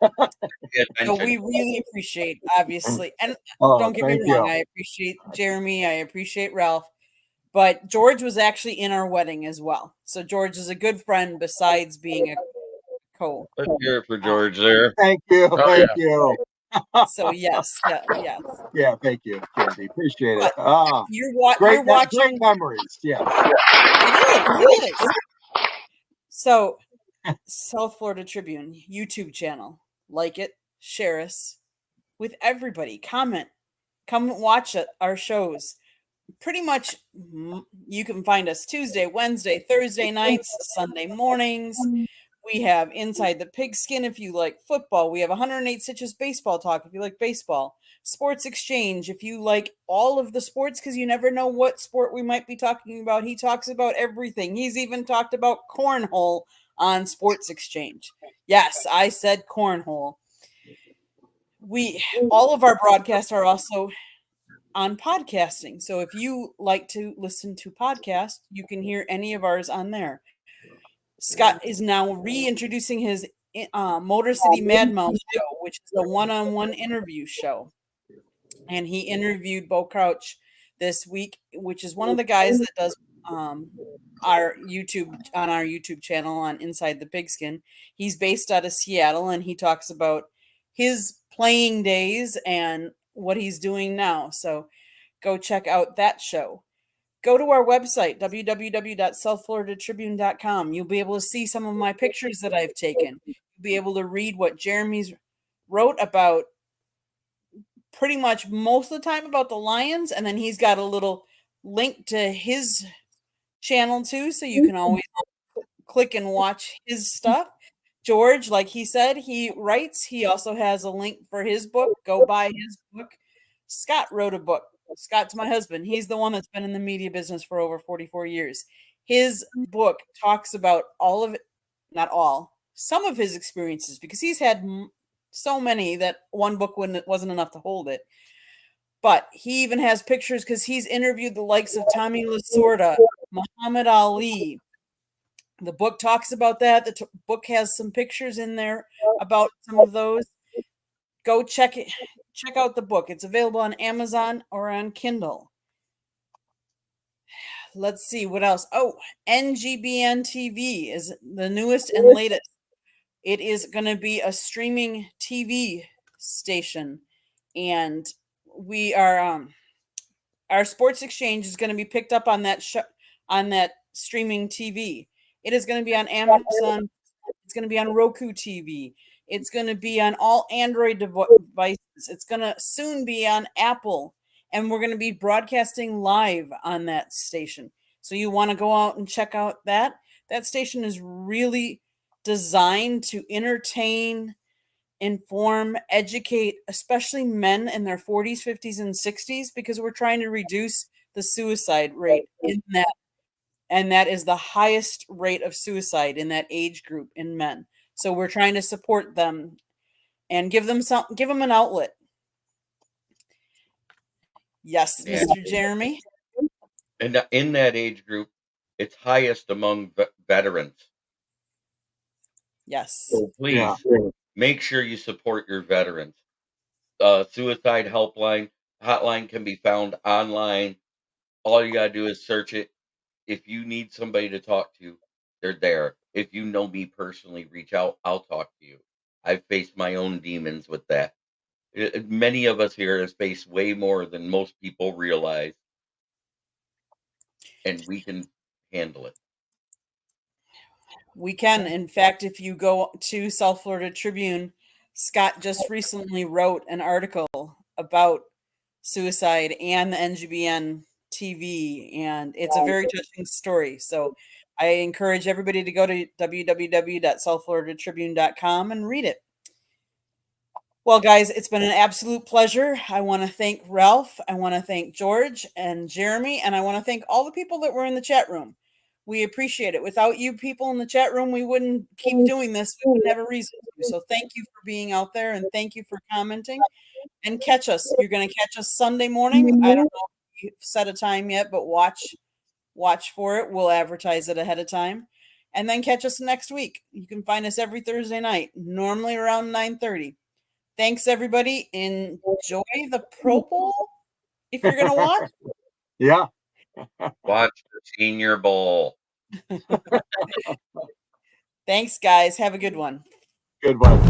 So we really appreciate, obviously, and don't get me wrong, I appreciate Jeremy, I appreciate Ralph, but George was actually in our wedding as well. So George is a good friend besides being a co. Let's hear it for George there. Thank you. Oh, Thank yeah. you. So yes, yeah. Yeah, thank you, Candy. Appreciate it. But you're Great watching. memories. Yeah. It is. So, South Florida Tribune YouTube channel. Like it, share us with everybody. Comment. Come watch our shows. Pretty much, you can find us Tuesday, Wednesday, Thursday nights, Sunday mornings. We have Inside the Pigskin if you like football. We have 108 Stitches Baseball Talk if you like baseball. Sports Exchange if you like all of the sports, because you never know what sport we might be talking about. He talks about everything. He's even talked about cornhole on Sports Exchange. Yes, I said cornhole. All of our broadcasts are also on podcasting. So if you like to listen to podcasts, you can hear any of ours on there. Scott is now reintroducing his Motor City Mad Mouth show, which is a one-on-one interview show. And he interviewed Bo Crouch this week, which is one of the guys that does our YouTube channel on Inside the Pigskin. He's based out of Seattle, and he talks about his playing days and what he's doing now. So go check out that show. Go to our website, www.southfloridatribune.com. You'll be able to see some of my pictures that I've taken. You'll be able to read what Jeremy's wrote about pretty much most of the time about the Lions. And then he's got a little link to his channel too, so you can always click and watch his stuff. George, like he said, he writes. He also has a link for his book. Go buy his book. Scott wrote a book. Scott's my husband. He's the one that's been in the media business for over 44 years. His book talks about all of it, not all, some of his experiences, because he's had so many that one book wasn't enough to hold it. But he even has pictures because he's interviewed the likes of Tommy Lasorda, Muhammad Ali. The book talks about that. The book has some pictures in there about some of those. Go check out the book. It's available on Amazon or on Kindle. Let's see what else. Oh, NGBN TV is the newest and latest. It is going to be a streaming TV station, and we are our Sports Exchange is going to be picked up on that on that streaming TV. It is going to be on Amazon. It's going to be on Roku TV. It's going to be on all Android devices. It's going to soon be on Apple. And we're going to be broadcasting live on that station. So you want to go out and check out that. That station is really designed to entertain, inform, educate, especially men in their 40s, 50s, and 60s, because we're trying to reduce the suicide rate in that. And that is the highest rate of suicide in that age group in men. So we're trying to support them and give them an outlet. Yes, Mr. Jeremy. And in that age group, it's highest among veterans. Yes. So please make sure you support your veterans. Suicide hotline can be found online. All you got to do is search it. If you need somebody to talk to, they're there. If you know me personally, reach out. I'll talk to you. I've faced my own demons with that. Many of us here have faced way more than most people realize, and we can handle it. We can. In fact, if you go to South Florida Tribune, Scott just recently wrote an article about suicide and the NGBN TV, and it's a very touching story. So I encourage everybody to go to www.southfloridatribune.com and read it. Well, guys, it's been an absolute pleasure. I want to thank Ralph. I want to thank George and Jeremy, and I want to thank all the people that were in the chat room. We appreciate it. Without you people in the chat room, we wouldn't keep doing this. We wouldn't have a reason to. So thank you for being out there, and thank you for commenting. And catch us. You're going to catch us Sunday morning. I don't know if we set a time yet, but watch for it. We'll advertise it ahead of time. And then catch us next week. You can find us every Thursday night, normally around 9:30. Thanks, everybody. Enjoy the Pro Bowl if you're going to watch. Yeah. Watch the Senior Bowl. Thanks, guys. Have a good one. Good one.